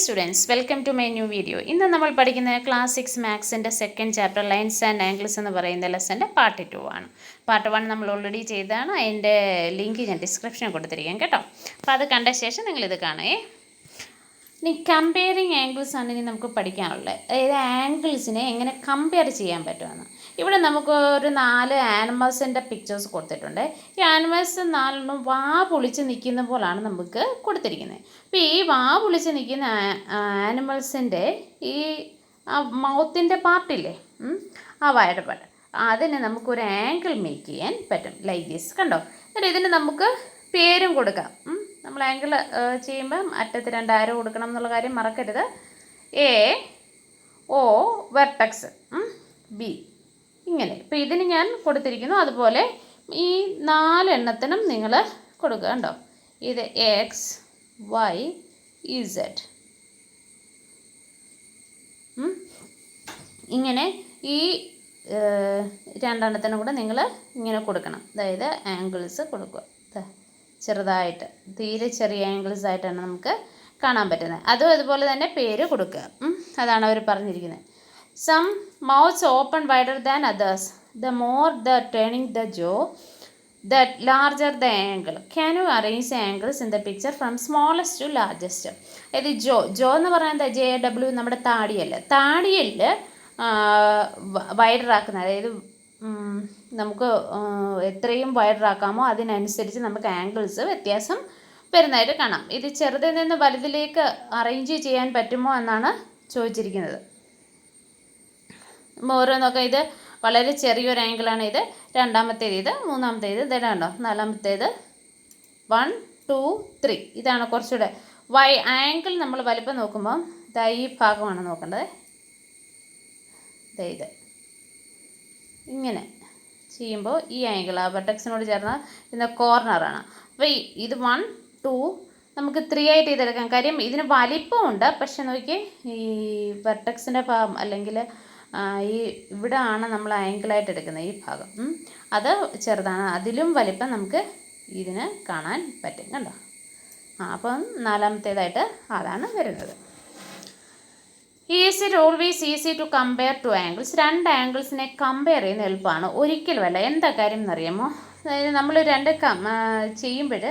Students, welcome to my new video. ഇന്ന് നമ്മൾ പഠിക്കുന്ന ക്ലാസ് 6 മാത്സിൻ്റെ second chapter lines and angles എന്ന് പറയുന്ന ലെസൻ്റെ പാർട്ട് 2 ആണ്. പാർട്ട് 1 നമ്മൾ ഓൾറെഡി ചെയ്തതാണ്. അതിൻ്റെ ലിങ്ക് ഞാൻ ഡിസ്ക്രിപ്ഷനിൽ കൊടുത്തിരിക്കാം കേട്ടോ. അപ്പോൾ അത് കണ്ട ശേഷം നിങ്ങളിത് കാണേ. ഇനി കമ്പയറിങ് ആംഗിൾസ് ആണ് ഇനി നമുക്ക് പഠിക്കാനുള്ളത്. അതായത് ആംഗിൾസിനെ എങ്ങനെ കമ്പയർ ചെയ്യാൻ പറ്റുമെന്ന്. ഇവിടെ നമുക്ക് ഒരു 4 ആനിമൽസിൻ്റെ പിക്ചേഴ്സ് കൊടുത്തിട്ടുണ്ട്. ഈ ആനിമൽസ് 4 വാ പൊളിച്ച് നിൽക്കുന്ന പോലാണ് നമുക്ക് കൊടുത്തിരിക്കുന്നത്. അപ്പോൾ ഈ വാ പൊളിച്ച് നിൽക്കുന്ന ആനിമൽസിൻ്റെ ഈ മൗത്തിൻ്റെ പാർട്ടില്ലേ, ആ വായുടെ പാട്ട്, അതിന് നമുക്കൊരു ആംഗിൾ മേക്ക് ചെയ്യാൻ പറ്റും. ലൈക്ക് ദിസ് കണ്ടോ. എന്നിട്ട് ഇതിന് നമുക്ക് പേരും കൊടുക്കാം. നമ്മൾ ആംഗിൾ ചെയ്യുമ്പം അറ്റത്ത് 2 ആരോ കൊടുക്കണം എന്നുള്ള കാര്യം മറക്കരുത്. എ ഒ വെർട്ടക്സ് ബി ഇങ്ങനെ. ഇപ്പോൾ ഇതിന് ഞാൻ കൊടുത്തിരിക്കുന്നു. അതുപോലെ ഈ 4 എണ്ണത്തിനും നിങ്ങൾ കൊടുക്കുക കണ്ടോ. ഇത് എക്സ് വൈ ഇസഡ് ഇങ്ങനെ ഈ 2 എണ്ണത്തിനും കൂടെ നിങ്ങൾ ഇങ്ങനെ കൊടുക്കണം. അതായത് ആംഗിൾസ് കൊടുക്കുക ചെറുതായിട്ട്, തീരെ ചെറിയ ആംഗിൾസ് ആയിട്ടാണ് നമുക്ക് കാണാൻ പറ്റുന്നത്. അതും അതുപോലെ തന്നെ പേര് കൊടുക്കുക. അതാണ് അവർ പറഞ്ഞിരിക്കുന്നത്. Some mouths open wider than others. The more the turning the jaw, the larger the angle. Can you arrange the angles in the picture from smallest to largest? അതായത് ജോ എന്ന് പറയുന്നത് JW നമ്മുടെ താടിയല്ല. താടിയല്ല വൈഡറാക്കുന്നത്. അതായത് നമുക്ക് എത്രയും വൈഡറാക്കാമോ അതിനനുസരിച്ച് നമുക്ക് ആംഗിൾസ് വ്യത്യാസം വരുന്നതായിട്ട് കാണാം. ഇത് ചെറുതിൽ നിന്ന് വലുതിലേക്ക് അറേഞ്ച് ചെയ്യാൻ പറ്റുമോ എന്നാണ് ചോദിച്ചിരിക്കുന്നത്. ഓരോന്നൊക്കെ ഇത് വളരെ ചെറിയൊരു ആംഗിളാണ്. ഇത് രണ്ടാമത്തേത്, ഇത് മൂന്നാമത്തേത്, ഇത് കണ്ടോ, നാലാമത്തേത് 1 2 3. ഇതാണ് കുറച്ചുകൂടെ ആംഗിൾ നമ്മൾ വലിപ്പം നോക്കുമ്പോൾ ഈ ഭാഗമാണ് നോക്കേണ്ടത്. ഇത് ഇങ്ങനെ ചെയ്യുമ്പോൾ ഈ ആംഗിൾ ആ വെർട്ടെക്സിനോട് ചേർന്ന ഇതിൻ്റെ കോർണറാണ്. അപ്പോൾ ഇത് 1 2 നമുക്ക് 3 ആയിട്ട് ചെയ്തെടുക്കാം. കാര്യം ഇതിന് വലിപ്പമുണ്ട്. പക്ഷെ നോക്കി ഈ വെർട്ടെക്സിൻ്റെ ഭാഗം അല്ലെങ്കിൽ ഈ ഇവിടെ ആണ് നമ്മൾ ആംഗിളായിട്ട് എടുക്കുന്നത്. ഈ ഭാഗം അത് ചെറുതാണ്. അതിലും വലിപ്പം നമുക്ക് ഇതിന് കാണാൻ പറ്റും കണ്ടോ. അപ്പം നാലാമത്തേതായിട്ട് അതാണ് വരുന്നത്. Is it always easy to compare two angles? 2 ആംഗിൾസിനെ കമ്പയർ ചെയ്യുന്ന എളുപ്പമാണ്. ഒരിക്കലുമല്ല. എന്താ കാര്യം എന്നറിയാമോ? അതായത് നമ്മൾ 2 ചെയ്യുമ്പോൾ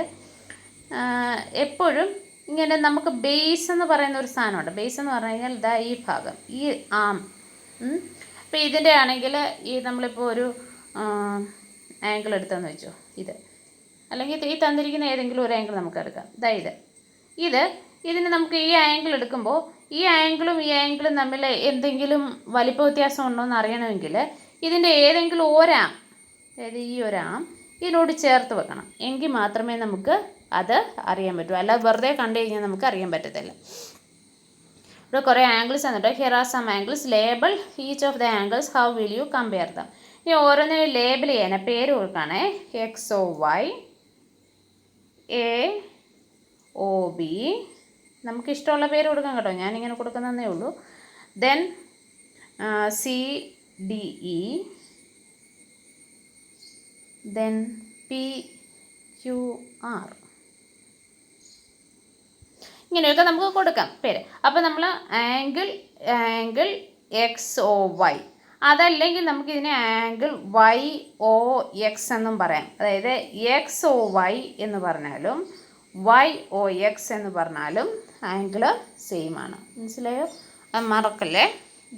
എപ്പോഴും ഇങ്ങനെ നമുക്ക് ബേസ് എന്ന് പറയുന്ന ഒരു സാധനമുണ്ട്. ബേസ് എന്ന് പറഞ്ഞു കഴിഞ്ഞാൽ ഇതാ ഈ ഭാഗം, ഈ ആം. അപ്പോൾ ഇതിൻ്റെ ആണെങ്കിൽ ഈ നമ്മളിപ്പോൾ ഒരു ആംഗിൾ എടുത്തെന്ന് വെച്ചോ, ഇത് അല്ലെങ്കിൽ ഈ തന്നിരിക്കുന്ന ഏതെങ്കിലും ഒരു ആംഗിൾ നമുക്ക് എടുക്കാം. ഇതിന് നമുക്ക് ഈ ആംഗിൾ എടുക്കുമ്പോൾ ഈ ആംഗിളും ഈ ആംഗിളും തമ്മിൽ എന്തെങ്കിലും വലിപ്പ വ്യത്യാസം ഉണ്ടോ എന്ന് അറിയണമെങ്കിൽ ഇതിൻ്റെ ഏതെങ്കിലും ഒരാം, അതായത് ഈ ഒരാം ഇതിനോട് ചേർത്ത് വെക്കണം. എങ്കിൽ മാത്രമേ നമുക്ക് അത് അറിയാൻ പറ്റൂ. അല്ലാതെ വെറുതെ കണ്ടു കഴിഞ്ഞാൽ നമുക്ക് അറിയാൻ പറ്റത്തില്ല. ഇവിടെ കുറേ ആംഗിൾസ് തന്നിട്ട് here are some angles label each of the angles how will you compare them. ഇനി ഓരോന്നിനും ലേബിൾ ചെയ്യാനേ പേര് കൊടുക്കുകയാണേ. XOY AOB നമുക്കിഷ്ടമുള്ള പേര് കൊടുക്കാം കേട്ടോ. ഞാനിങ്ങനെ കൊടുക്കുന്നതേ ഉള്ളൂ. ദെൻ CDE, ദെൻ PQR ഇങ്ങനെയൊക്കെ നമുക്ക് കൊടുക്കാം പേര്. അപ്പോൾ നമ്മൾ ആംഗിൾ XOY, അതല്ലെങ്കിൽ നമുക്കിതിനെ ആംഗിൾ YOX എന്നും പറയാം. അതായത് XOY എന്ന് പറഞ്ഞാലും YOX എന്ന് പറഞ്ഞാലും ആംഗിൾ സെയിം ആണ്. മനസ്സിലായോ? മറക്കല്ലേ.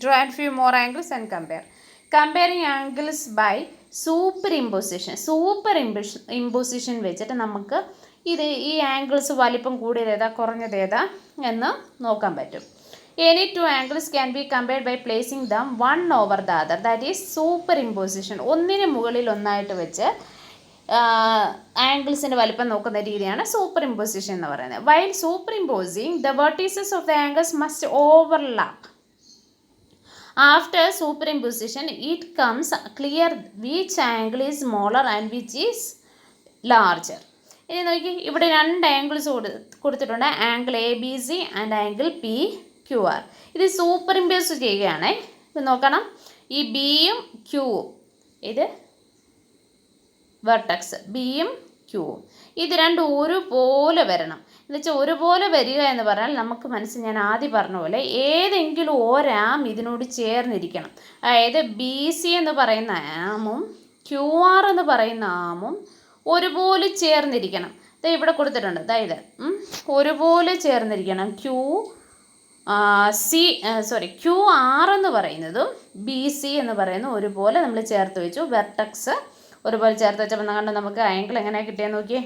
Draw and few more angles and comparing angles by superimposition വെച്ചിട്ട് നമുക്ക് ഈ ആംഗിൾസ് വലിപ്പം കൂടിയതേതാ കുറഞ്ഞതേതാ എന്ന് നോക്കാൻ പറ്റും. Any 2 angles can be compared by placing them one over the other. That is super imposition. ഒന്നിന് മുകളിൽ ഒന്നായിട്ട് വെച്ച് ആംഗിൾസിൻ്റെ വലിപ്പം നോക്കുന്ന രീതിയാണ് സൂപ്പർ ഇമ്പോസിഷൻ എന്ന് പറയുന്നത്. While superimposing, the vertices of the angles must overlap. After superimposition, it comes clear which angle is smaller and which is larger. ഇനി നോക്കി, ഇവിടെ 2 ആംഗിൾസ് കൊടുത്തിട്ടുണ്ട്. Angle ABC and angle PQR. ഇത് സൂപ്പർ ഇമ്പോസ് ചെയ്യുകയാണേ. ഇത് നോക്കണം, ഈ ബിയും ക്യൂവും, ഇത് വെർട്ടെക്സ് ബിയും ക്യൂവും, ഇത് രണ്ടും ഒരുപോലെ വരണം. എന്നുവെച്ചാൽ ഒരുപോലെ വരിക എന്ന് പറഞ്ഞാൽ നമുക്ക് മനസ്സിൽ ഞാൻ ആദ്യം പറഞ്ഞ പോലെ ഏതെങ്കിലും ഒരാം ഇതിനോട് ചേർന്നിരിക്കണം. അതായത് ബി സി എന്ന് പറയുന്ന ആമും ക്യു ആർ എന്ന് പറയുന്ന ആമും ഒരുപോലെ ചേർന്നിരിക്കണം. ഇവിടെ കൊടുത്തിട്ടുണ്ട്. അതായത് ഒരുപോലെ ചേർന്നിരിക്കണം. ക്യു ആർ എന്ന് പറയുന്നതും ബി സി എന്ന് പറയുന്നതും ഒരുപോലെ നമ്മൾ ചേർത്ത് വെച്ചു. വെർട്ടക്സ് ഒരുപോലെ ചേർത്ത് വെച്ചപ്പോൾ കണ്ട് നമുക്ക് ആംഗിൾ എങ്ങനെയാണ് കിട്ടിയെന്ന് നോക്കിയേ.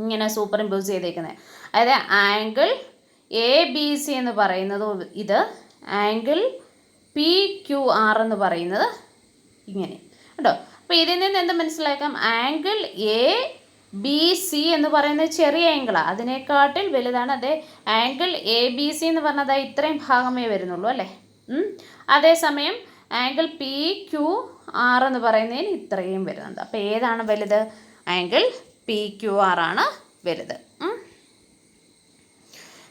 ഇങ്ങനെ സൂപ്പർ ഇമ്പോസ് ചെയ്തേക്കുന്നത്. അതായത് ആംഗിൾ എ ബി സി എന്ന് പറയുന്നത് ഇത്, ആംഗിൾ പി ക്യു ആർ എന്ന് പറയുന്നത് ഇങ്ങനെ കേട്ടോ. അപ്പോൾ ഇതിൽ നിന്ന് എന്ത് മനസ്സിലാക്കാം? ആംഗിൾ എ ബി സി എന്ന് പറയുന്നത് ചെറിയ ആംഗിളാണ്, അതിനെക്കാട്ടിൽ വലുതാണ്. അതേ ആംഗിൾ എ ബി സി എന്ന് പറഞ്ഞാൽ ഇത്രയും ഭാഗമേ വരുന്നുള്ളൂ അല്ലേ. അതേസമയം ആംഗിൾ പി ക്യു ആർ എന്ന് പറയുന്നതിന് ഇത്രയും വരുന്നുണ്ട്. അപ്പോൾ ഏതാണ് വലുത്? ആംഗിൾ പി ക്യു ആർ ആണ് വലുത്.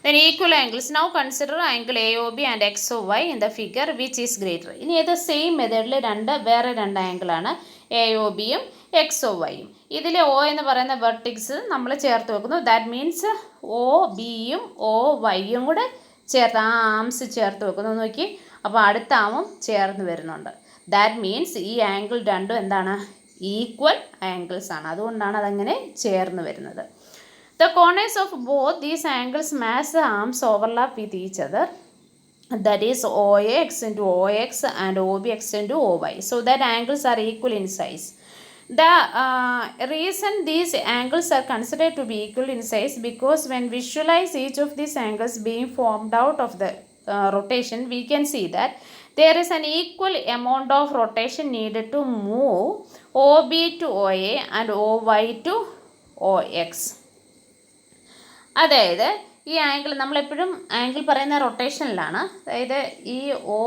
Then equal angles. Now consider angle AOB and XOY in the figure, which is greater. ഇനി ഇത് സെയിം മെത്തേഡിൽ വേറെ രണ്ട് ആംഗിളാണ് AOBയും XOYയും. ഇതിൽ O എന്ന് പറയുന്ന വെർട്ടിക്സ് നമ്മൾ ചേർത്ത് വെക്കുന്നു. ദാറ്റ് മീൻസ് OBയും OYയും കൂടെ ചേർത്ത് ആംസ് ചേർത്ത് വെക്കുന്നു. നോക്കി, അപ്പോൾ അടുത്ത ആമും ചേർന്ന് വരുന്നുണ്ട്. ദാറ്റ് മീൻസ് ഈ ആംഗിൾ രണ്ടും എന്താണ്? ഈക്വൽ ആംഗിൾസ് ആണ്. അതുകൊണ്ടാണ് അതങ്ങനെ ചേർന്ന് വരുന്നത്. The corners of both these angles match the arms overlap with each other. That is OAX into OX and OBX into OY. So that angles are equal in size. The reason these angles are considered to be equal in size because when visualize each of these angles being formed out of the rotation, we can see that there is an equal amount of rotation needed to move OB to OA and OY to OX. അതായത് ഈ angle നമ്മളെപ്പോഴും angle പറയുന്ന റൊട്ടേഷനിലാണ്. അതായത് ഈ O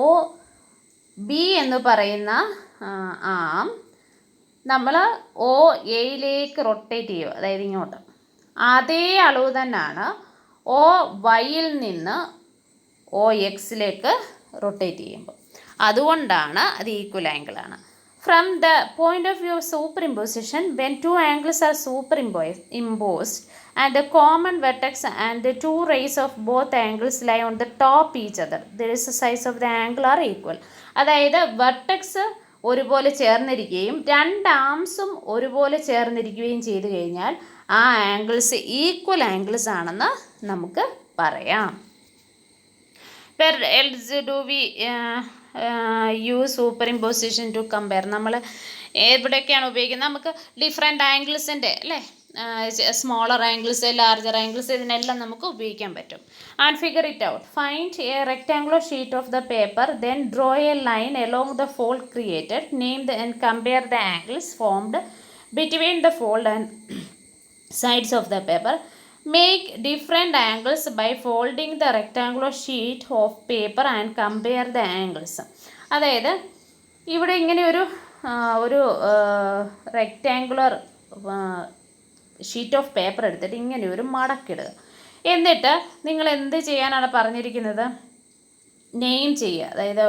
B എന്ന് പറയുന്ന ആം നമ്മൾ O എയിലേക്ക് റൊട്ടേറ്റ് ചെയ്യുക, അതായത് ഇങ്ങോട്ട്. അതേ അളവ് തന്നെയാണ് ഒ വൈയിൽ നിന്ന് ഒ എക്സിലേക്ക് റൊട്ടേറ്റ് ചെയ്യുമ്പോൾ. അതുകൊണ്ടാണ് അത് equal ആംഗിളാണ്. From the point of view of superimposition, when two angles are superimposed and a common vertex and the two rays of both angles lie on the top each other, the size of the angle are equal. അതായത് vertex ഒരുപോലെ ചേർന്നിരിക്കുകയും രണ്ട് ആംസും ഒരുപോലെ ചേർന്നിരിക്കുകയും ചെയ്തു കഴിഞ്ഞാൽ ആ angles equal angles ആണെന്ന് നമുക്ക് പറയാം. Where else do we use superimposition to compare? നമ്മൾ എവിടെയൊക്കെയാണ് ഉപയോഗിക്കുന്നത്? നമുക്ക് ഡിഫറെൻറ്റ് ആംഗിൾസിൻ്റെ അല്ലേ, സ്മോളർ ആംഗിൾസ്, ലാർജർ ആംഗിൾസ്, ഇതിനെല്ലാം നമുക്ക് ഉപയോഗിക്കാൻ പറ്റും. And figure it out. Find A rectangular sheet of the paper, then draw A line along the fold created. Name and compare the angles formed between the fold and sides of the paper. Make different angles by folding the rectangular sheet of paper and compare the angles. അതായത് ഇവിടെ ഇങ്ങനെ ഒരു rectangular sheet of paper എടുത്തിട്ട് ഇങ്ങനെ ഒരു മടക്കിടുക. എന്നിട്ട് നിങ്ങൾ എന്ത് ചെയ്യാനാണ് പറഞ്ഞിരിക്കുന്നത്? നെയിം ചെയ്യുക. അതായത്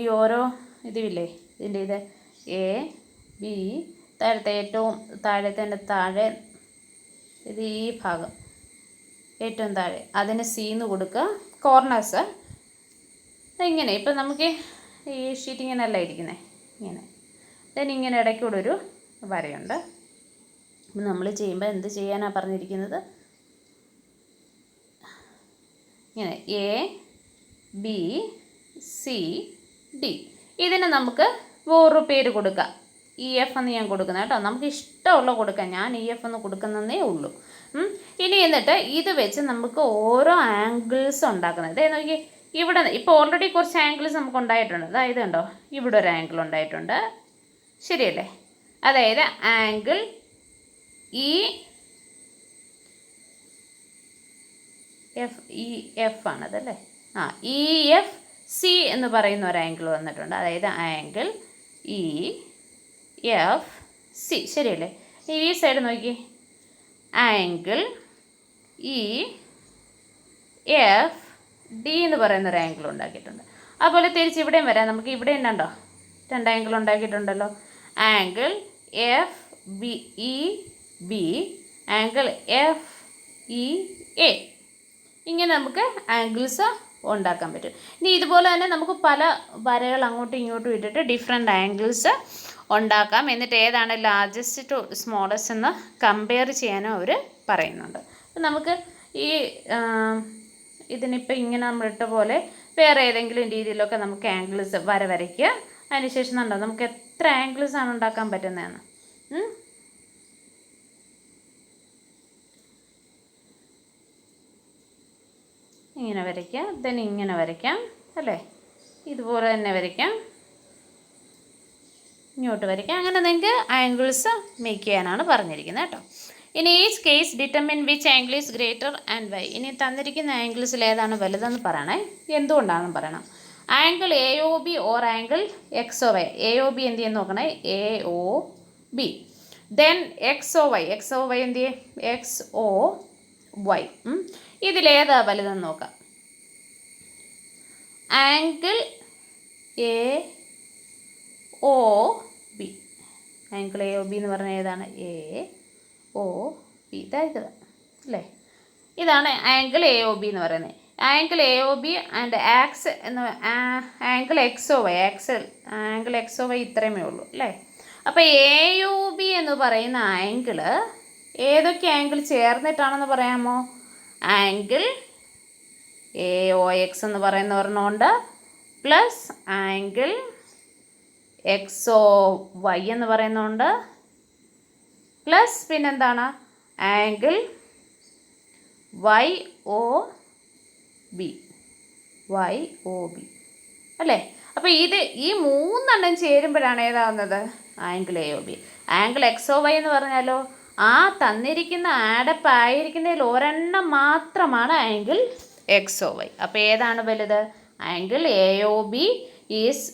ഈ ഓരോ ഇതുമില്ലേ, ഇതിൻ്റെ ഇത് എ ബി, ഏറ്റവും താഴെ ഇത് ഈ ഭാഗം ഏറ്റവും താഴെ അതിന് സീന്ന് കൊടുക്കുക. കോർണേഴ്സ് ഇങ്ങനെ, ഇപ്പം നമുക്ക് ഈ ഷീറ്റ് ഇങ്ങനെയല്ല ഇരിക്കുന്നത്, ഇങ്ങനെ ഇങ്ങനെ ഇടയ്ക്കൂടെ ഒരു വരയുണ്ട്. അപ്പം നമ്മൾ ചെയ്യുമ്പോൾ എന്ത് ചെയ്യാനാണ് പറഞ്ഞിരിക്കുന്നത്? ഇങ്ങനെ എ ബി സി ഡി. ഇതിന് നമുക്ക് വേറൊരു പേര് കൊടുക്കാം. ഇ എഫ് എന്ന് ഞാൻ കൊടുക്കുന്നത് കേട്ടോ, നമുക്ക് ഇഷ്ടമുള്ള കൊടുക്കാം. ഞാൻ ഇ എഫ് എന്ന് കൊടുക്കുന്നതേ ഉള്ളൂ. ഇനി എന്നിട്ട് ഇത് വെച്ച് നമുക്ക് ഓരോ ആംഗിൾസ് ഉണ്ടാക്കുന്നത്. അതായത് നോക്കി, ഇവിടെ ഇപ്പോൾ ഓൾറെഡി കുറച്ച് ആംഗിൾസ് നമുക്ക് ഉണ്ടായിട്ടുണ്ട്. അതായത് കണ്ടോ, ഇവിടെ ഒരു ആംഗിൾ ഉണ്ടായിട്ടുണ്ട്, ശരിയല്ലേ? അതായത് ആംഗിൾ ഇ എഫ് ആണതല്ലേ. ഇ എഫ് സി എന്ന് പറയുന്ന ഒരു ആംഗിൾ വന്നിട്ടുണ്ട്. അതായത് ആംഗിൾ ഇ എഫ് സി, ശരിയല്ലേ? ഈ സൈഡ് നോക്കി, ആംഗിൾ ഇ എഫ് ഡി എന്ന് പറയുന്ന ഒരു ആംഗിൾ ഉണ്ടാക്കിയിട്ടുണ്ട്. അതുപോലെ തിരിച്ച് ഇവിടെയും വരാം. നമുക്ക് ഇവിടെ ഉണ്ടോ, രണ്ട് ആംഗിൾ ഉണ്ടാക്കിയിട്ടുണ്ടല്ലോ. Angle F B E B, angle F E A. ഇങ്ങനെ നമുക്ക് ആംഗിൾസ് ഉണ്ടാക്കാൻ പറ്റും. ഇനി ഇതുപോലെ തന്നെ നമുക്ക് പല വരകൾ അങ്ങോട്ടും ഇങ്ങോട്ടും ഇട്ടിട്ട് ഡിഫറെൻ്റ് ആംഗിൾസ് ഉണ്ടാക്കാം. എന്നിട്ട് ഏതാണ് ലാർജസ്റ്റ് ടു സ്മോളസ്റ്റ് എന്ന് കമ്പയർ ചെയ്യാനും അവർ പറയുന്നുണ്ട്. അപ്പം നമുക്ക് ഈ ഇതിനിപ്പോൾ ഇങ്ങനെ നമ്മളിട്ട പോലെ വേറെ ഏതെങ്കിലും രീതിയിലൊക്കെ നമുക്ക് ആംഗിൾസ് വരയ്ക്കുക. അതിനുശേഷം കണ്ടോ നമുക്ക് എത്ര ആംഗിൾസാണ് ഉണ്ടാക്കാൻ പറ്റുന്നതെന്ന്. ഇങ്ങനെ വരയ്ക്കാം, ദെൻ ഇങ്ങനെ വരയ്ക്കാം അല്ലേ, ഇതുപോലെ തന്നെ വരയ്ക്കാം, ഇങ്ങോട്ട് വരയ്ക്കാം. അങ്ങനെ നിങ്ങൾക്ക് ആംഗിൾസ് മേക്ക് ചെയ്യാനാണ് പറഞ്ഞിരിക്കുന്നത് കേട്ടോ. In each case determine which angle is greater and why. ഇനി തന്നിരിക്കുന്ന ആംഗിൾസിൽ ഏതാണ് വലുതെന്ന് പറയണേ, എന്തുകൊണ്ടാണെന്ന് പറയണം. Angle A O B or angle X O Y. A O B എന്ത് ചെയ്യുന്നു നോക്കണേ, A O B. Then X O Y, X O Y എന്ത് ചെയ്യും, എക്സ് ഒ വൈ. ഇതിലേതാ വലുതെന്ന് നോക്കാം. Angle A O B. Angle A O B എന്ന് പറഞ്ഞാൽ ഏതാണ്, എ ഒ ബി. ഇതായത് അല്ലേ, ഇതാണ് ആംഗിൾ എ ഒ ബി എന്ന് പറയുന്നത്. Angle A O B and X എന്ന് angle X O Y, angle X O Y ഇത്രയുമേ ഉള്ളൂ അല്ലേ. അപ്പോൾ എ ഒ ബി എന്ന് പറയുന്ന ആംഗിള് ഏതൊക്കെ ആംഗിൾ ചേർന്നിട്ടാണെന്ന് പറയാമോ. ആംഗിൾ എ ഒ എക്സ് എന്ന് പറയുന്ന ഒരെണ്ണമുണ്ട്, plus angle X O Y എന്ന് പറയുന്നുണ്ട്, പ്ലസ് പിന്നെന്താണ് angle Y O B, Y O B അല്ലേ. അപ്പോൾ ഈ മൂന്നെണ്ണം ചേരുമ്പോഴാണ് ഏതാവുന്നത്, angle A O B. Angle X O Y എന്ന് പറഞ്ഞാലോ ആ തന്നിരിക്കുന്ന ആഡപ്പ് ആയിരിക്കുന്നതിൽ ഒരെണ്ണം മാത്രമാണ് ആംഗിൾ എക്സ് ഒ വൈ. അപ്പോൾ ഏതാണ് വലുത്, angle A O B is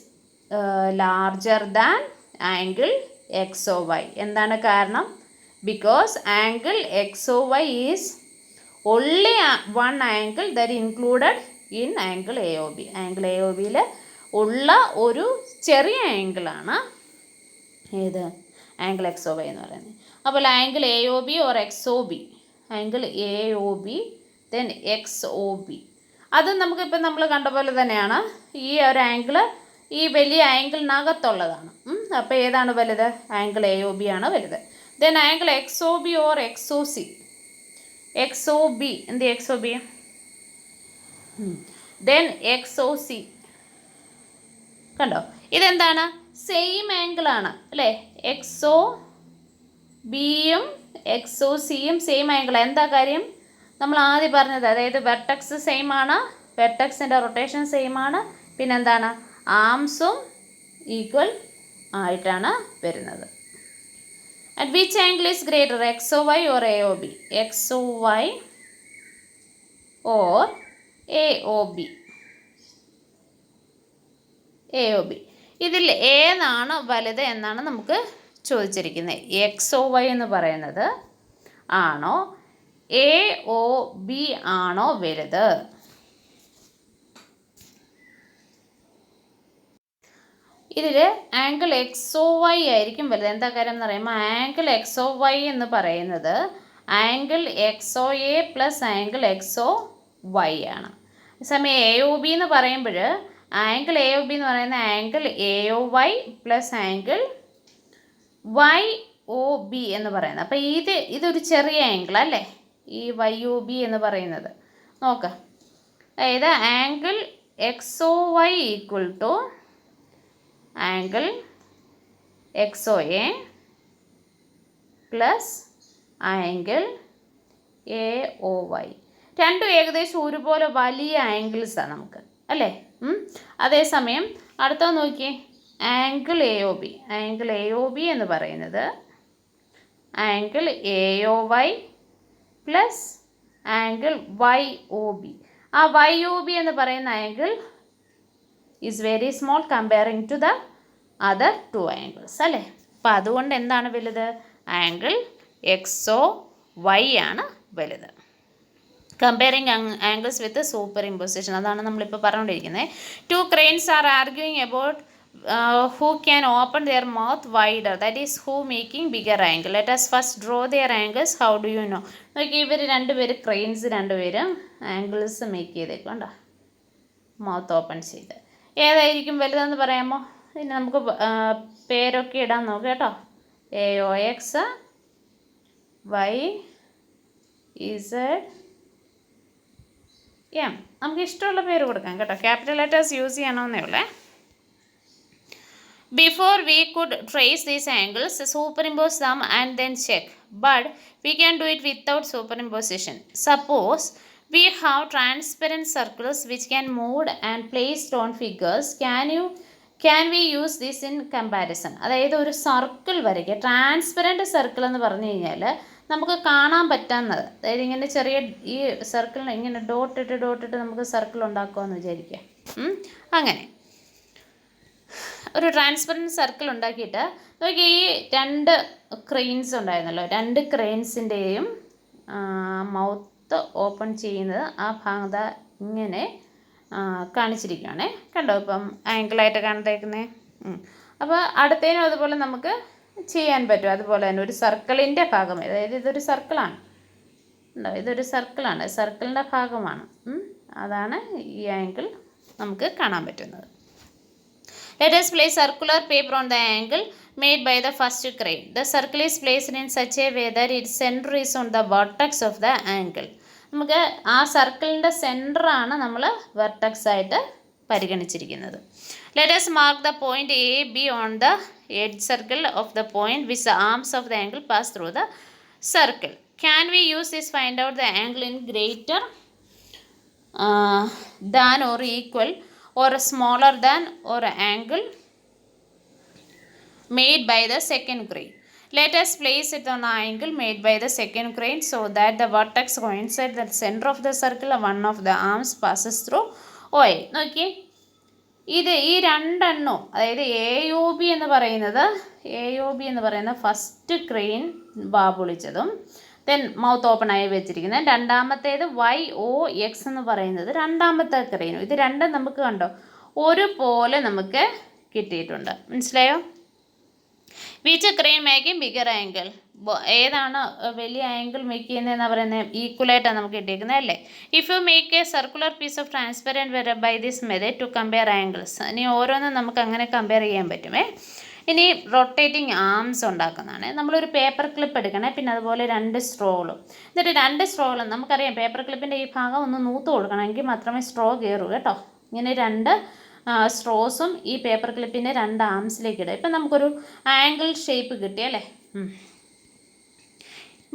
larger than angle X O Y. എന്താണ് കാരണം, because angle X O Y is only one angle that included in angle AOB. Angle A O ബിയിൽ ഉള്ള ഒരു ചെറിയ ആംഗിളാണ് ഏത്, ആംഗിൾ എക്സ് ഒ വൈ എന്ന് പറയുന്നത്. അപ്പോൾ angle A O B or X O B, angle A O B then X O B, അത് നമുക്കിപ്പോൾ നമ്മൾ കണ്ട പോലെ തന്നെയാണ്. ഈ ഒരു ആംഗിള് ഈ വലിയ ആംഗിളിനകത്തുള്ളതാണ്. അപ്പോൾ ഏതാണ് വലുത്, ആംഗിൾ എ ഒ ബി ആണ് വലുത്. Then angle X O B or X O C. X O B എന്ത്, X O B then X O C. കണ്ടോ ഇതെന്താണ്, സെയിം ആംഗിളാണ് അല്ലേ. എക്സ് ഒ ബിയും എക്സ് ഒ സിയും സെയിം ആംഗിളാണ്. എന്താ കാര്യം, നമ്മൾ ആദ്യം പറഞ്ഞത്, അതായത് വെർട്ടെക്സ് സെയിം ആണ്, വെർട്ടെക്സിൻ്റെ റൊട്ടേഷൻ സെയിം ആണ്, പിന്നെന്താണ് ആംസും ഈക്വൽ ആയിട്ടാണ് വരുന്നത്. At which angle is greater, XOY or AOB? XOY or AOB? AOB. ഇതിൽ ഏതാണ് വലുത് എന്നാണ് നമുക്ക് ചോദിച്ചിരിക്കുന്നത്. XOY എന്ന് പറയുന്നത് ആണോ AOB ആണോ വലുത്? ഇതിൽ ആംഗിൾ എക്സ് ഒ വൈ ആയിരിക്കും വലുത്. എന്താ കാര്യം എന്ന് പറയുമ്പോൾ ആംഗിൾ എക്സ് ഒ വൈ എന്ന് പറയുന്നത് angle X O A plus angle X O Y ആണ്. അതേസമയം എ ഒ ബി എന്ന് പറയുമ്പോൾ ആംഗിൾ എ ഒ ബി എന്ന് പറയുന്ന angle A O Y plus angle Y O B എന്ന് പറയുന്നത്. അപ്പോൾ ഇതൊരു ചെറിയ ആംഗിൾ അല്ലേ, ഈ വൈ ഒ ബി എന്ന് പറയുന്നത്. നോക്ക്, അതായത് angle X O Y equal to angle X O A plus angle A O Y. രണ്ടും ഏകദേശം ഒരുപോലെ വലിയ ആംഗിൾസാണ് നമുക്ക് അല്ലേ. അതേസമയം അടുത്ത നോക്കിയേ, angle A O B. Angle A O B എന്ന് പറയുന്നത് angle A O Y plus angle Y O B. ആ വൈ ഒ ബി എന്ന് പറയുന്ന angle is very small comparing to the other two angles അല്ലേ. അപ്പം അതുകൊണ്ട് എന്താണ് വലുത്, ആംഗിൾ എക്സ് ഒ വൈ ആണ് വലുത്. Comparing angles with superimposition, അതാണ് നമ്മളിപ്പോൾ പറഞ്ഞുകൊണ്ടിരിക്കുന്നത്. Two cranes are arguing about who can open their mouth wider, that is who making bigger angle. Let us first draw their angles. How do you know? നോക്കി ഇവർ രണ്ടുപേര് cranes രണ്ടുപേരും angles make ചെയ്തേക്കണ്ട mouth open ചെയ്ത് ഏതായിരിക്കും വലുതെന്ന് പറയാമോ? ഇനി നമുക്ക് പേരൊക്കെ ഇടാൻ നോക്കാം കേട്ടോ. AOX Y Z M നമുക്ക് ഇഷ്ടമുള്ള പേര് കൊടുക്കാം കേട്ടോ. ക്യാപിറ്റൽ ലെറ്റേഴ്സ് യൂസ് ചെയ്യണമെന്നേ ഉള്ളേ. Before we could trace these angles, superimpose them and then check. But we can do it without superimposition. Suppose we have transparent circles which can move and placed on figures. Can we use this in comparison? അതായത് ഒരു circle വരയ്ക്കുക. Transparent circle എന്ന് പറഞ്ഞു കഴിഞ്ഞാൽ നമുക്ക് കാണാൻ പറ്റാവുന്നത്, അതായത് ഇങ്ങനെ ചെറിയ ഈ സർക്കിളിന് ഇങ്ങനെ ഡോട്ടിട്ട് നമുക്ക് സർക്കിൾ ഉണ്ടാക്കുമെന്ന് വിചാരിക്കുക. അങ്ങനെ ഒരു ട്രാൻസ്പെറൻറ്റ് സർക്കിൾ ഉണ്ടാക്കിയിട്ട് നോക്കി ഈ രണ്ട് ക്രെയിൻസ് ഉണ്ടായിരുന്നല്ലോ, രണ്ട് ക്രെയിൻസിൻ്റെയും മൗത്ത് ഓപ്പൺ ചെയ്യുന്നത് ആ ഭാഗത ഇങ്ങനെ കാണിച്ചിരിക്കുകയാണേ. കണ്ടോ ഇപ്പം ആംഗിളായിട്ട് കണ്ടേക്കുന്നേ. അപ്പോൾ അടുത്തതിനും അതുപോലെ നമുക്ക് ചെയ്യാൻ പറ്റും. അതുപോലെ തന്നെ ഒരു സർക്കിളിൻ്റെ ഭാഗം, അതായത് ഇതൊരു സർക്കിളാണ്, ഉണ്ടോ, ഇതൊരു സർക്കിളാണ്, സർക്കിളിൻ്റെ ഭാഗമാണ്. അതാണ് ഈ ആംഗിൾ നമുക്ക് കാണാൻ പറ്റുന്നത്. Let us place circular paper on the angle made by the first crane. The circle is placed in such a way that its center is on the vertex of the angle. നമുക്ക് ആ സർക്കിളിൻ്റെ സെൻറ്ററാണ് നമ്മൾ vertex ആയിട്ട് പരിഗണിച്ചിരിക്കുന്നത്. Let us mark the point AB on the edge circle of the point which the arms of the angle pass through the circle. Can we use this find out the angle in greater than or equal or smaller than or angle made by the second crane? Let us place it on the angle made by the second crane so that the vertex coincides the center of the circle and one of the arms passes through OA. നോക്കി ഇത് ഈ രണ്ടെണ്ണവും, അതായത് AOB എന്ന് പറയുന്ന first crane ബാബുളിച്ചതും then mouth open ആയി വെച്ചിരിക്കുന്നത്. രണ്ടാമത്തേത് YOX എന്ന് പറയുന്നത് രണ്ടാമത്തെ ക്രെയിനും. ഇത് രണ്ടും നമുക്ക് കണ്ടോ ഒരുപോലെ നമുക്ക് കിട്ടിയിട്ടുണ്ട്. മനസ്സിലായോ? Which crane making bigger angle, ഏതാണ് വലിയ ആംഗിൾ മേക്ക് ചെയ്യുന്നതെന്ന് പറയുന്നത് ഈക്വലായിട്ടാണ് നമുക്ക് കിട്ടിയിരിക്കുന്നത് അല്ലേ. If you make a circular piece of transparent by this method to compare angles. ഇനി ഓരോന്നും നമുക്ക് അങ്ങനെ കമ്പയർ ചെയ്യാൻ പറ്റുമേ. ഇനി റൊട്ടേറ്റിംഗ് ആംസ് ഉണ്ടാക്കുന്നതാണ്. നമ്മളൊരു പേപ്പർ ക്ലിപ്പ് എടുക്കണേ, പിന്നെ അതുപോലെ 2 സ്ട്രോകളും. എന്നിട്ട് 2 സ്ട്രോകളും നമുക്കറിയാം പേപ്പർ ക്ലിപ്പിൻ്റെ ഈ ഭാഗം ഒന്ന് നൂത്ത് കൊടുക്കണമെങ്കിൽ മാത്രമേ സ്ട്രോ കയറൂ കേട്ടോ. ഇങ്ങനെ 2 സ്ട്രോസും ഈ പേപ്പർ ക്ലിപ്പിൻ്റെ 2 ആംസിലേക്ക് ഇടുക. ഇപ്പം നമുക്കൊരു ആംഗിൾ ഷേപ്പ് കിട്ടിയല്ലേ.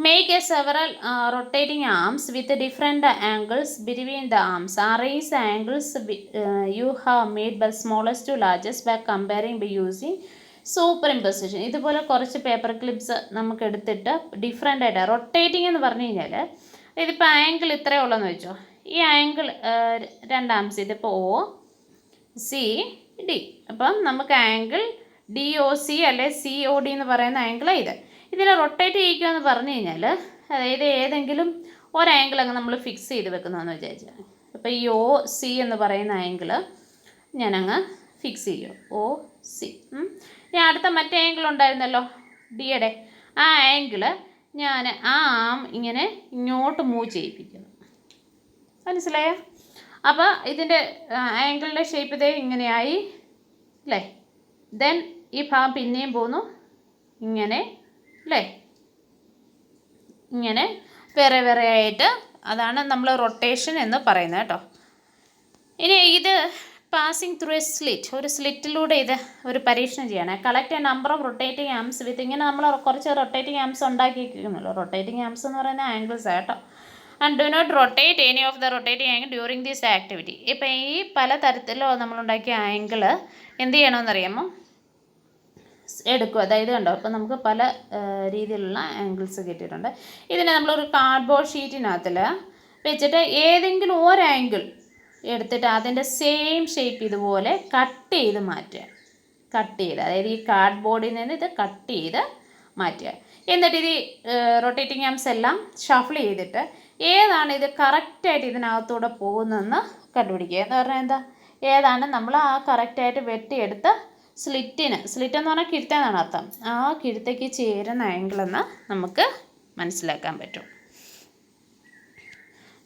Make a several rotating arms with different angles between the arms. Arrange the angles you have made by smallest to largest by comparing by using superimposition. ഇതുപോലെ കുറച്ച് പേപ്പർ ക്ലിപ്സ് നമുക്ക് എടുത്തിട്ട് different ആയിട്ട് rotating എന്ന് പറഞ്ഞു കഴിഞ്ഞാൽ ഇതിപ്പോൾ ആംഗിൾ ഇത്രയേ ഉള്ളതെന്ന് വെച്ചോ. ഈ ആംഗിൾ 2 ആംസ്, ഇതിപ്പോൾ OCD. അപ്പം നമുക്ക് ആംഗിൾ DOC അല്ലെ COD എന്ന് പറയുന്ന ആംഗിളാണ് ഇത്. ഇതിനെ റൊട്ടേറ്റ് ചെയ്യിക്കുക എന്ന് പറഞ്ഞു കഴിഞ്ഞാൽ അതായത് ഏതെങ്കിലും ഒരാംഗിൾ അങ്ങ് നമ്മൾ ഫിക്സ് ചെയ്ത് വെക്കുന്നതെന്ന് വിചാരിച്ചാൽ. അപ്പോൾ ഈ OC എന്ന് പറയുന്ന ആംഗിൾ ഞാനങ്ങ് ഫിക്സ് ചെയ്യും, OC. ഇനി അടുത്ത മറ്റേ ആംഗിൾ ഉണ്ടായിരുന്നല്ലോ ഡിയുടെ, ആ ആംഗിൾ ഞാൻ ആ ആം ഇങ്ങനെ ഇങ്ങോട്ട് മൂവ് ചെയ്യിപ്പിക്കുന്നു. മനസ്സിലായോ? അപ്പോൾ ഇതിൻ്റെ ആംഗിളിൻ്റെ ഷേപ്പ് ഇതേ ഇങ്ങനെയായി അല്ലേ. ദെൻ ഈ ഭാഗം പിന്നെയും പോന്നു ഇങ്ങനെ അല്ലേ, ഇങ്ങനെ വേറെ വേറെ ആയിട്ട്. അതാണ് നമ്മൾ റൊട്ടേഷൻ എന്ന് പറയുന്നത് കേട്ടോ. ഇനി ഇത് പാസിങ് ത്രൂ എ സ്ലിറ്റ്, ഒരു സ്ലിറ്റിലൂടെ ഇത് ഒരു പരീക്ഷണം ചെയ്യണേ. Collect a number of rotating arms with, ഇങ്ങനെ നമ്മൾ കുറച്ച് റൊട്ടേറ്റിംഗ് ആംസ് ഉണ്ടാക്കിയിരിക്കുന്നല്ലോ. റൊട്ടേറ്റിംഗ് ആംസ് എന്ന് പറയുന്ന ആംഗിൾസ് കേട്ടോ. And do not rotate any of the rotating angle during this activity. ഇപ്പം ഈ പല തരത്തിലോ നമ്മളുണ്ടാക്കിയ ആംഗിൾ എന്ത് ചെയ്യണമെന്നറിയാമോ, എടുക്കും. അതായത് കണ്ടോ ഇപ്പം നമുക്ക് പല രീതിയിലുള്ള ആംഗിൾസ് കിട്ടിയിട്ടുണ്ട്. ഇതിനെ നമ്മളൊരു കാർഡ്ബോർഡ് ഷീറ്റിനകത്തിൽ വെച്ചിട്ട് ഏതെങ്കിലും ഒരു ആംഗിൾ എടുത്തിട്ട് അതിൻ്റെ സെയിം ഷേപ്പ് ഇതുപോലെ കട്ട് ചെയ്ത് മാറ്റുക. അതായത് ഈ കാർഡ്ബോർഡിൽ നിന്ന് ഇത് കട്ട് ചെയ്ത് മാറ്റുക. എന്നിട്ട് ഇത് റൊട്ടേറ്റിംഗ് ആംസ് എല്ലാം ഷഫിൾ ചെയ്തിട്ട് ഏതാണ് ഇത് കറക്റ്റായിട്ട് ഇതിനകത്തൂടെ പോകുന്നതെന്ന് കണ്ടുപിടിക്കുക. എന്ന് പറഞ്ഞാൽ എന്താ, ഏതാണ് നമ്മൾ ആ കറക്റ്റായിട്ട് വെട്ടിയെടുത്ത് സ്ലിറ്റ് എന്ന് പറഞ്ഞാൽ കിഴുത്ത എന്നാണ് അർത്ഥം. ആ കിഴുത്തയ്ക്ക് ചേരുന്ന ആംഗിളെന്ന് നമുക്ക് മനസ്സിലാക്കാൻ പറ്റും.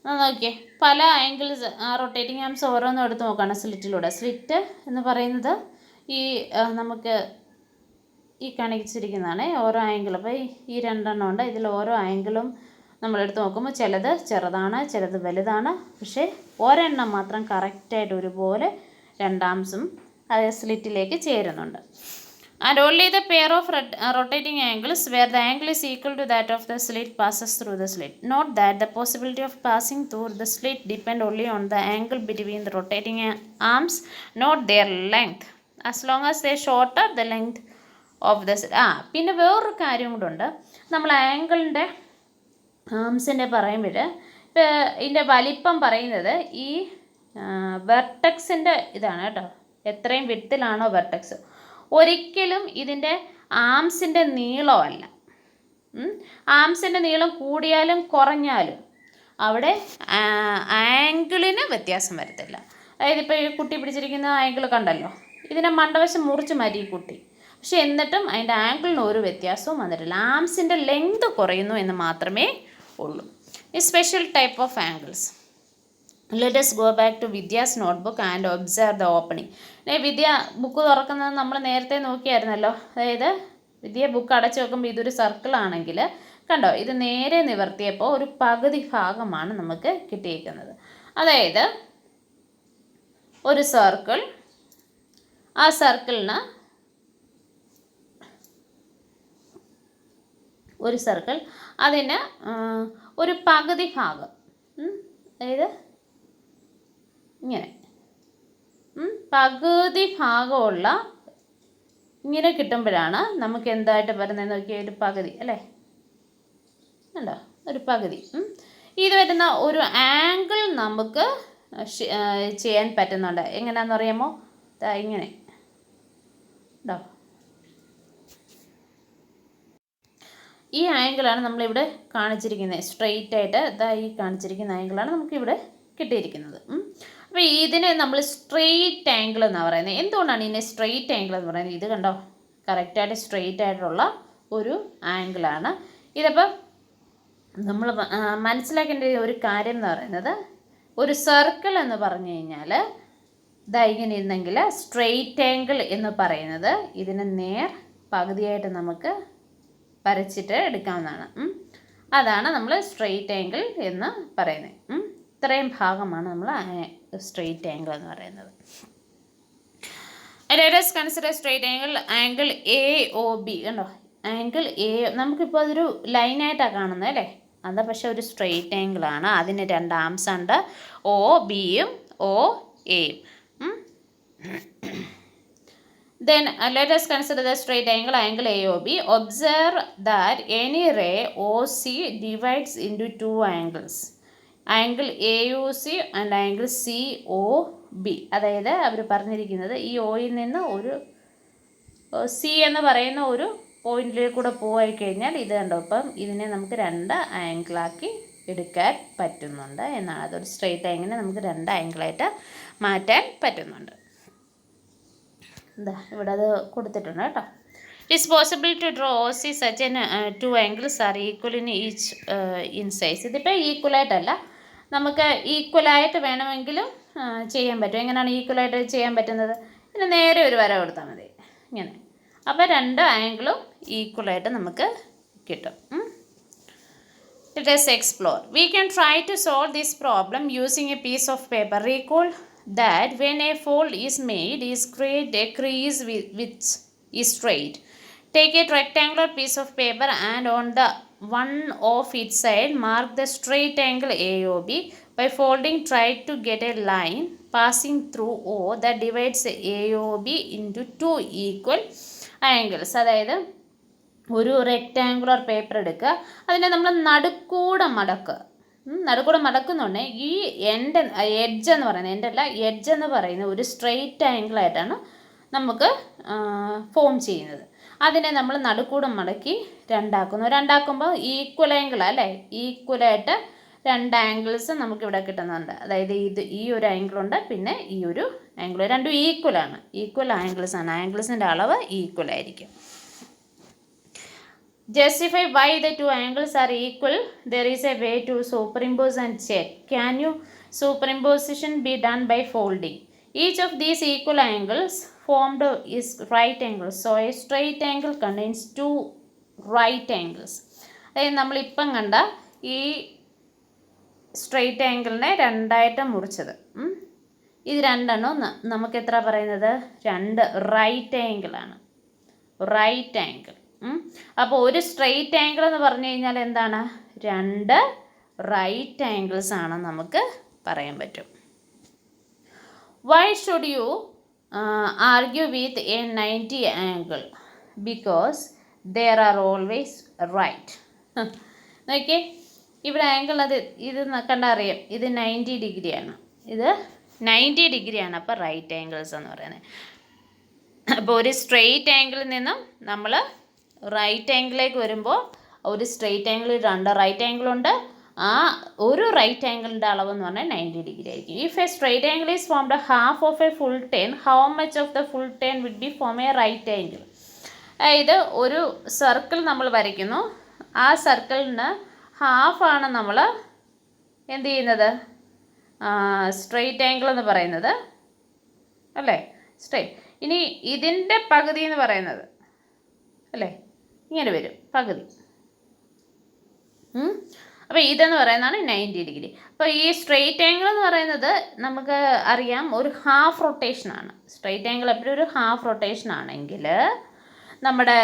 നോക്കിയേ, പല ആംഗിൾസ് റൊട്ടേറ്റിംഗ് ആംസ് ഓരോന്നും എടുത്ത് നോക്കുകയാണ് സ്ലിറ്റിലൂടെ. സ്ലിറ്റ് എന്ന് പറയുന്നത് ഈ നമുക്ക് ഈ കാണിച്ചിരിക്കുന്നതാണ് ഓരോ ആംഗിൾ. അപ്പോൾ ഈ രണ്ടെണ്ണം ഉണ്ട്. ഇതിൽ ഓരോ ആംഗിളും നമ്മളെടുത്ത് നോക്കുമ്പോൾ ചിലത് ചെറുതാണ്, ചിലത് വലുതാണ്. പക്ഷേ ഒരെണ്ണം മാത്രം കറക്റ്റായിട്ട് ഒരുപോലെ രണ്ടാംസും അത് സ്ലിറ്റിലേക്ക് ചേരുന്നുണ്ട്. And only the pair of rotating angles where the angle is equal to that of the slit passes through the slit. Note that the possibility of passing through the slit depend only on the angle between the rotating arms, not their length. As long as they shorter the length of the പിന്നെ വേറൊരു കാര്യം കൂടെ. നമ്മൾ ആംഗിളിൻ്റെ ആംസിൻ്റെ പറയുമ്പോൾ ഇപ്പോൾ ഇതിൻ്റെ വലിപ്പം പറയുന്നത് ഈ വെർട്ടെക്സിൻ്റെ ഇതാണ് കേട്ടോ. എത്രയും വിഡ്ത്തിലാണോ വെർട്ടെക്സ്, ഒരിക്കലും ഇതിൻ്റെ ആംസിൻ്റെ നീളമല്ല. ആംസിൻ്റെ നീളം കൂടിയാലും കുറഞ്ഞാലും അവിടെ ആംഗിളിന് വ്യത്യാസം വരത്തില്ല. അതായത് ഇപ്പോൾ ഈ കുട്ടി പിടിച്ചിരിക്കുന്ന ആംഗിൾ കണ്ടല്ലോ, ഇതിനെ മണ്ടവശം മുറിച്ച് മാറ്റി ഈ കുട്ടി. പക്ഷെ എന്നിട്ടും അതിൻ്റെ ആംഗിളിന് ഒരു വ്യത്യാസവും വന്നിട്ടില്ല. ആംസിൻ്റെ ലെങ്ത് കുറയുന്നു എന്ന് മാത്രമേ ഉള്ളൂ. ഈ special type of angles. Let us go back to Vidya's notebook and observe the opening. Vidya book തുറക്കുന്നത് നമ്മൾ നേരത്തെ നോക്കിയായിരുന്നല്ലോ. അതായത് വിദ്യ ബുക്ക് അടച്ചു വെക്കുമ്പോൾ ഇതൊരു സർക്കിൾ ആണെങ്കിൽ കണ്ടോ, ഇത് നേരെ നിവർത്തിയപ്പോൾ ഒരു പകുതി ഭാഗമാണ് നമുക്ക് കിട്ടിയിരിക്കുന്നത്. അതായത് ഒരു സർക്കിൾ, ആ സർക്കിളിന് ഒരു സർക്കിൾ അതിന് ഒരു പകുതി ഭാഗം, അതായത് ഇങ്ങനെ പകുതി ഭാഗമുള്ള ഇങ്ങനെ കിട്ടുമ്പോഴാണ് നമുക്ക് എന്തായിട്ട് വരുന്നതെന്ന് നോക്കിയാൽ ഒരു പകുതി അല്ലേ, ഉണ്ടോ, ഒരു പകുതി. ഇത് വരുന്ന ഒരു ആംഗിൾ നമുക്ക് ചെയ്യാൻ പറ്റുന്നുണ്ട്. എങ്ങനെയാണെന്ന് അറിയാമോ? ഇങ്ങനെ ഉണ്ടോ, ഈ ആംഗിളാണ് നമ്മളിവിടെ കാണിച്ചിരിക്കുന്നത്. സ്ട്രെയിറ്റ് ആയിട്ട് ഈ കാണിച്ചിരിക്കുന്ന ആംഗിളാണ് നമുക്കിവിടെ കിട്ടിയിരിക്കുന്നത്. അപ്പോൾ ഇതിനെ നമ്മൾ സ്ട്രെയിറ്റ് ആംഗിൾ എന്നാണ് പറയുന്നത്. എന്തുകൊണ്ടാണ് ഇതിനെ സ്ട്രെയിറ്റ് ആംഗിൾ എന്ന് പറയുന്നത്? ഇത് കണ്ടോ, കറക്റ്റായിട്ട് സ്ട്രെയിറ്റ് ആയിട്ടുള്ള ഒരു ആംഗിളാണ്. ഇതിപ്പോൾ നമ്മൾ മനസ്സിലാക്കേണ്ട ഒരു കാര്യം എന്ന് പറയുന്നത്, ഒരു സർക്കിൾ എന്ന് പറഞ്ഞു കഴിഞ്ഞാൽ ഇങ്ങനെ ഇരുന്നെങ്കിൽ സ്ട്രെയിറ്റ് ആംഗിൾ എന്ന് പറയുന്നത് ഇതിന് നേർ പകുതിയായിട്ട് നമുക്ക് വരച്ചിട്ട് എടുക്കാവുന്നതാണ്. അതാണ് നമ്മൾ സ്ട്രെയിറ്റ് ആംഗിൾ എന്ന് പറയുന്നത്. ഇത്രയും ഭാഗമാണ് നമ്മൾ സ്ട്രെയിറ്റ് ആംഗിൾ എന്ന് പറയുന്നത്. Let us consider straight angle AOB. കണ്ടോ, ആംഗിൾ എ നമുക്കിപ്പോൾ അതൊരു ലൈനായിട്ടാണ് കാണുന്നത് അല്ലേ. അത് പക്ഷേ ഒരു സ്ട്രെയിറ്റ് ആംഗിളാണ്. അതിന് രണ്ട് ആംസ് ഉണ്ട്, ഒ ബിയും ഒ എയും. Then let us consider the straight angle AOB. Observe that any ray OC divides into two angles, angle AUC and angle COB. അതായത് അവർ പറഞ്ഞിരിക്കുന്നത് ഈ ഒയിൽ നിന്ന് ഒരു സി എന്ന് പറയുന്ന ഒരു പോയിന്റിലേക്ക് കൂടെ പോയി കഴിഞ്ഞാൽ ഇത് കണ്ടോ, ഇപ്പം ഇതിനെ നമുക്ക് രണ്ട് ആംഗിളാക്കി എടുക്കാൻ പറ്റുന്നുണ്ട് എന്നാണ്. അതൊരു സ്ട്രെയിറ്റ് ആംഗിളിനെ നമുക്ക് രണ്ട് ആംഗിളായിട്ട് മാറ്റാൻ പറ്റുന്നുണ്ട്. ഇവിടെ അത് കൊടുത്തിട്ടുണ്ട് കേട്ടോ. It's possible to draw OC such and two angles are equal in each in size. ഇതിപ്പോൾ ഈക്വലായിട്ടല്ല, നമുക്ക് ഈക്വലായിട്ട് വേണമെങ്കിലും ചെയ്യാൻ പറ്റും. എങ്ങനെയാണ് ഈക്വലായിട്ട് ചെയ്യാൻ പറ്റുന്നത്? ഇതിന് നേരെ ഒരു വര കൊടുത്താൽ മതി ഇങ്ങനെ. അപ്പോൾ രണ്ട് ആംഗിളും ഈക്വലായിട്ട് നമുക്ക് കിട്ടും. Let us explore. We can try to solve this problem using a piece of paper. Recall that when a fold is made, create a crease which is straight. Take a rectangular piece of paper and on the one of its side mark the straight angle AOB. By folding, try to get a line passing through O that divides AOB into two equal angles. അതായത് ഒരു rectangular paper എടുക്കുക, അതിനെ നമ്മൾ നടുക്കൂടെ മടക്കുന്നുണ്ട്. ഈ edge എന്ന് പറയുന്നത്, എൻഡല്ല edge എന്ന് പറയുന്നത് ഒരു സ്ട്രെയിറ്റ് ആംഗിളായിട്ടാണ് നമുക്ക് ഫോം ചെയ്യുന്നത്. അതിനെ നമ്മൾ നടുക്കൂടെ മടക്കി രണ്ടാക്കുമ്പോൾ ഈക്വൽ ആംഗിൾ അല്ലേ, ഈക്വലായിട്ട് രണ്ട് ആംഗിൾസ് നമുക്കിവിടെ കിട്ടുന്നുണ്ട്. അതായത് ഈ ഒരു ആംഗിളുണ്ട്, പിന്നെ ഈ ഒരു ആംഗിൾ, രണ്ടും ഈക്വലാണ്, ഈക്വൽ ആംഗിൾസ് ആണ്. ആംഗിൾസിൻ്റെ അളവ് ഈക്വൽ ആയിരിക്കും. Justify why the two angles are equal. There is a way to superimpose and check. Can you superimposition be done by folding? Each of these equal angles formed is right angle. So a straight angle contains two right angles. അതായത് നമ്മളിപ്പം കണ്ട ഈ straight ആംഗിളിനെ രണ്ടായിട്ട് മുറിച്ചത്, ഇത് രണ്ടെണ്ണം നമുക്ക് എത്ര പറയുന്നത്, രണ്ട് റൈറ്റ് ആംഗിളാണ്, റൈറ്റ് ആംഗിൾ. അപ്പോൾ ഒരു സ്ട്രെയിറ്റ് ആംഗിൾ എന്ന് പറഞ്ഞു കഴിഞ്ഞാൽ എന്താണ്, രണ്ട് റൈറ്റ് ആംഗിൾസ് ആണെന്ന് നമുക്ക് പറയാൻ പറ്റും. Why should you argue with a 90 angle? Because there are always right. നോക്കിയേ, ഇവിടെ ആംഗിൾ ഇത് കണ്ടറിയാം, ഇത് 90 ഡിഗ്രിയാണ്, ഇത് 90 ഡിഗ്രിയാണ്. അപ്പോൾ റൈറ്റ് ആംഗിൾസ് എന്ന് പറയുന്നത്. അപ്പോൾ ഒരു സ്ട്രെയിറ്റ് ആംഗിളിൽ നിന്നും നമ്മൾ റൈറ്റ് ആംഗിളിലേക്ക് വരുമ്പോൾ ഒരു സ്ട്രെയിറ്റ് ആംഗിൾ, രണ്ട് റൈറ്റ് ആംഗിളുണ്ട്. ആ ഒരു റൈറ്റ് ആംഗിളിൻ്റെ അളവ് എന്ന് പറഞ്ഞാൽ 90 ഡിഗ്രി ആയിരിക്കും. If a straight angle is formed half of a full turn, how much of the full turn would be form a right angle? അതായത് ഒരു സർക്കിൾ നമ്മൾ വരയ്ക്കുന്നു, ആ സർക്കിളിന് ഹാഫാണ് നമ്മൾ എന്ത് ചെയ്യുന്നത്, സ്ട്രെയിറ്റ് ആംഗിൾ എന്ന് പറയുന്നത് അല്ലേ, സ്ട്രെയിറ്റ്. ഇനി ഇതിൻ്റെ പകുതി എന്ന് പറയുന്നത് അല്ലേ, ഇങ്ങനെ വരും പകുതി. അപ്പോൾ ഇതെന്ന് പറയുന്നതാണ് 90 ഡിഗ്രി. അപ്പോൾ ഈ സ്ട്രെയിറ്റ് ആംഗിൾ എന്ന് പറയുന്നത് നമുക്ക് അറിയാം ഒരു ഹാഫ് റൊട്ടേഷനാണ്. സ്ട്രെയിറ്റ് ആംഗിൾ എപ്പോഴും ഒരു ഹാഫ് റൊട്ടേഷൻ ആണെങ്കിൽ നമ്മുടെ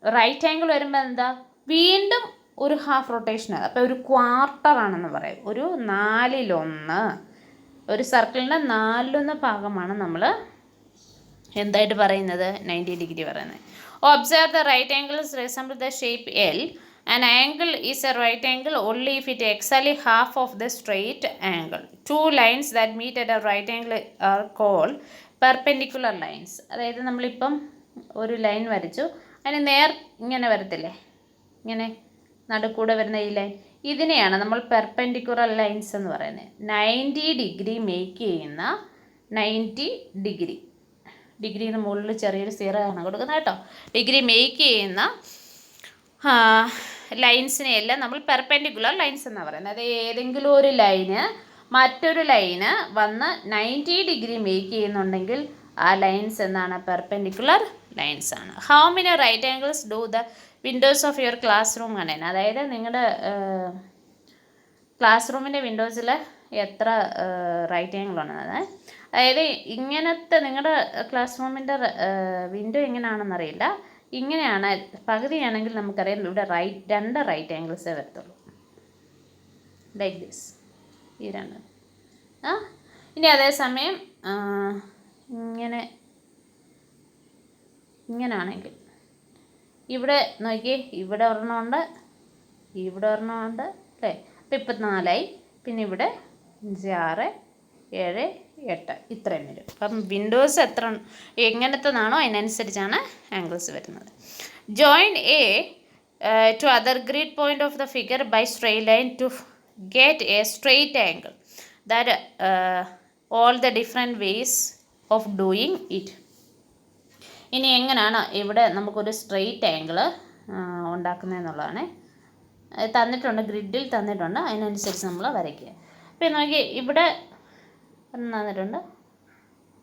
റൈറ്റ് ആംഗിൾ വരുമ്പോൾ എന്താ, വീണ്ടും ഒരു ഹാഫ് റൊട്ടേഷനാണ്. അപ്പോൾ ഒരു ക്വാർട്ടറാണെന്ന് പറയും, ഒരു 4/1, ഒരു സർക്കിളിൻ്റെ 4/1 ഭാഗമാണ് നമ്മൾ എന്തായിട്ട് പറയുന്നത്, 90 ഡിഗ്രി പറയുന്നത്. Observe the right angles resemble the shape L. An angle is a right angle only if it exactly half of the straight angle. Two lines that meet at a right angle are called perpendicular lines. അതായത് നമ്മളിപ്പം ഒരു line വരച്ചു, അതിന് ഇങ്ങനെ വരത്തില്ലേ, ഇങ്ങനെ നടുക്കൂടെ വരുന്ന ഈ ലൈൻ, ഇതിനെയാണ് നമ്മൾ പെർപെൻഡിക്കുലർ ലൈൻസ് എന്ന് പറയുന്നത്. 90 ഡിഗ്രി മേക്ക് ചെയ്യുന്ന, 90 ഡിഗ്രിന്ന് മുകളിൽ ചെറിയൊരു 0 ആണ് കൊടുക്കുന്നത് കേട്ടോ, ഡിഗ്രി മേക്ക് ചെയ്യുന്ന ലൈൻസിനെയെല്ലാം നമ്മൾ പെർപെൻഡിക്കുലർ ലൈൻസ് എന്നാണ് പറയുന്നത്. അത് ഏതെങ്കിലും ഒരു ലൈന് മറ്റൊരു ലൈന് വന്ന് 90 ഡിഗ്രി മേക്ക് ചെയ്യുന്നുണ്ടെങ്കിൽ ആ ലൈൻസ് എന്നാണ്, പെർപെൻഡിക്കുലർ ലൈൻസ് ആണ്. How many right angles do the windows of your class room contain? അതായത് നിങ്ങളുടെ ക്ലാസ് റൂമിൻ്റെ വിൻഡോസിൽ എത്ര റൈറ്റ് ആംഗിൾ ഉണ്ടെന്നത്. അതായത് ഇങ്ങനത്തെ നിങ്ങളുടെ ക്ലാസ് റൂമിൻ്റെ വിൻഡോ എങ്ങനെയാണെന്നറിയില്ല, ഇങ്ങനെയാണ് പകുതിയാണെങ്കിൽ നമുക്കറിയാം ഇവിടെ രണ്ട് റൈറ്റ് ആംഗിൾസേ വരത്തുള്ളൂ, ലൈക്ക് ദിസ്, ഈ രണ്ട്. ഇനി അതേസമയം ഇങ്ങനാണെങ്കിൽ ഇവിടെ നോക്കിയേ, ഇവിടെ ഒരെണ്ണമുണ്ട്, ഇവിടെ ഒരെണ്ണമുണ്ട് അല്ലേ, അപ്പോൾ 24ആയി. പിന്നെ ഇവിടെ 5, 6, 7, 8 ഇത്രയും വരും. അപ്പം വിൻഡോസ് എങ്ങനത്തേതാണോ അതിനനുസരിച്ചാണ് ആംഗിൾസ് വരുന്നത്. Join a to other grid point of the figure by straight line to get a straight angle. That all the different ways of doing it. ഇനി എങ്ങനെയാണ് ഇവിടെ നമുക്കൊരു സ്ട്രെയിറ്റ് ആംഗിൾ ഉണ്ടാക്കുന്നതെന്നുള്ളതാണ് തന്നിട്ടുണ്ട്, ഗ്രിഡിൽ തന്നിട്ടുണ്ട്, അതിനനുസരിച്ച് നമ്മൾ വരയ്ക്കുക. അപ്പോൾ നോക്കി ഇവിടെ തന്നിട്ടുണ്ട്,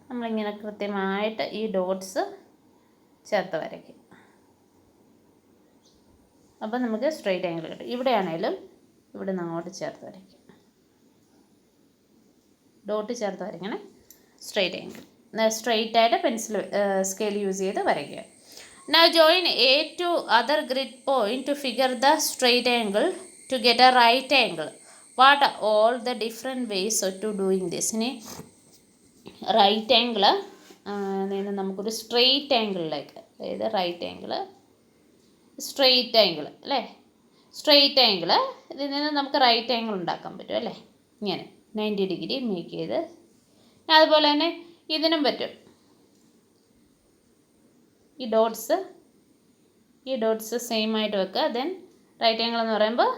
നമ്മളിങ്ങനെ കൃത്യമായിട്ട് ഈ ഡോട്ട്സ് ചേർത്ത് വരയ്ക്കുക. അപ്പോൾ നമുക്ക് സ്ട്രെയിറ്റ് ആംഗിൾ കിട്ടും. ഇവിടെയാണേലും ഇവിടെ നിന്ന് അങ്ങോട്ട് ചേർത്ത് വരയ്ക്കുക, ഡോട്ട് ചേർത്ത് വരയ്ക്കണേ, സ്ട്രെയിറ്റ് ആംഗിൾ. സ്ട്രെയിറ്റ് ആയിട്ട് പെൻസിൽ സ്കെയിൽ യൂസ് ചെയ്ത് വരയ്ക്കുക. Now join A to other grid point to figure the straight angle to get a right angle. What are all the different ways to doing this? ഇനി right angle നമുക്കൊരു straight ആംഗിളിലേക്ക്, അതായത് right angle, straight angle അല്ലേ, straight angle, ഇതിൽ നിന്ന് നമുക്ക് right angle ഉണ്ടാക്കാൻ പറ്റും അല്ലേ, ഇങ്ങനെ 90 ഡിഗ്രി മേക്ക് ചെയ്ത്. അതുപോലെ തന്നെ ഇതിനും പറ്റും. ഈ ഡോട്ട്സ് സെയിം ആയിട്ട് വെക്കുക. ദെൻ റൈറ്റ് ആംഗിൾ എന്ന് പറയുമ്പോൾ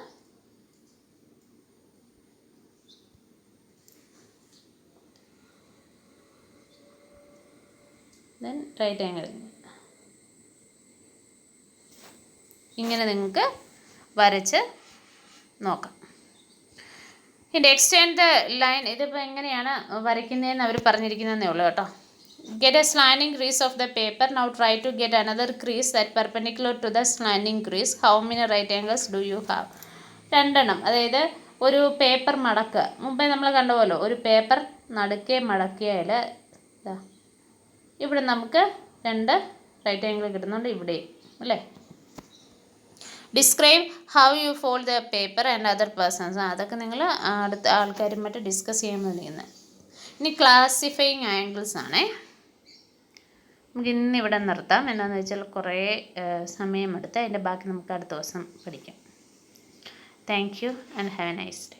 ദെൻ റൈറ്റ് ആംഗിൾ ഇങ്ങനെ നിങ്ങൾക്ക് വരച്ച് നോക്കാം. ഇനി എക്സ്റ്റെൻഡ് ദ ലൈൻ, ഇതിപ്പോൾ എങ്ങനെയാണ് വരയ്ക്കുന്നതെന്ന് അവർ പറഞ്ഞിരിക്കുന്നതേ ഉള്ളൂ കേട്ടോ. Get a slanting crease of the paper. Now try to get another crease that perpendicular to the slanting crease. How many right angles do you have? 2 അതായത് ഒരു പേപ്പർ മടക്കുക. മുമ്പേ നമ്മൾ കണ്ടുപോലോ, ഒരു പേപ്പർ നടുക്കെ മടക്കിയാൽ ഇവിടെ നമുക്ക് 2 റൈറ്റ് ആംഗിൾ കിട്ടുന്നുണ്ട് ഇവിടെയും അല്ലേ. Describe how you fold the paper and other persons. അതൊക്കെ നിങ്ങൾ അടുത്ത ആൾക്കാരുമായിട്ട് ഡിസ്കസ് ചെയ്യാൻ വേണ്ടിയിരുന്നത്. ഇനി ക്ലാസിഫയിങ് ആംഗിൾസ് ആണേ. നമുക്ക് ഇന്നിവിടെ നിർത്താം. എന്താണെന്ന് വെച്ചാൽ കുറേ സമയമെടുത്ത് അതിൻ്റെ ബാക്കി നമുക്ക് അടുത്ത ദിവസം പഠിക്കാം. Thank you and have A nice day.